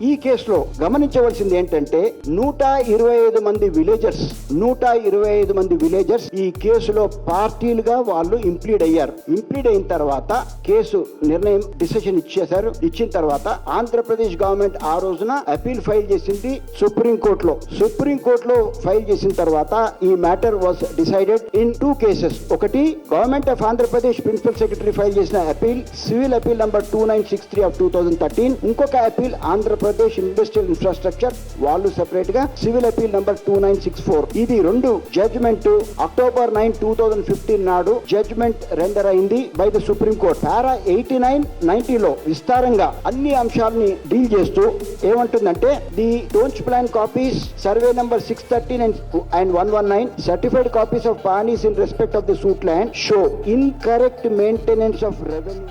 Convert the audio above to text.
ఈ కేసులో గమనించవలసింది ఏంటంటే 125 మంది విలేజర్స్ ఈ కేసులో పార్టీలుగా వాళ్ళు ఇంప్లీడ్ అయ్యారు. ఇంప్లీడ్ అయిన తర్వాత కేసు నిర్ణయం డిసిషన్ ఇచ్చిన తర్వాత ఆంధ్రప్రదేశ్ గవర్నమెంట్ ఆ రోజున అపీల్ ఫైల్ చేసింది సుప్రీంకోర్టులో ఫైల్ చేసిన తర్వాత ఈ matter was decided in 2 cases. ఒకటి government of Andhra Pradesh principal secretary file చేసిన appeal, civil appeal number 2963 of 2013. ఇంకొక అపీల్ ఆంధ్రప్రదేశ్ ఇండస్ట్రియల్ ఇన్ఫ్రాస్ట్రక్చర్, వాళ్ళు సెపరేట్ గా సివిల్ అపీల్ నంబర్ 2964. ఇది 2 జడ్జిమెంట్ అక్టోబర్ 9, 2015 నాడు జడ్జిమెంట్ రెండర్ అయింది by the supreme court. Para 89, 90లో విస్తారంగా అన్ని అంశాలని డీల్ చేస్తూ ఏమంటుందంటే the don't plan copies, survey number 613 and 119, certified copies of panis in respect of the suit land show incorrect maintenance of revenue.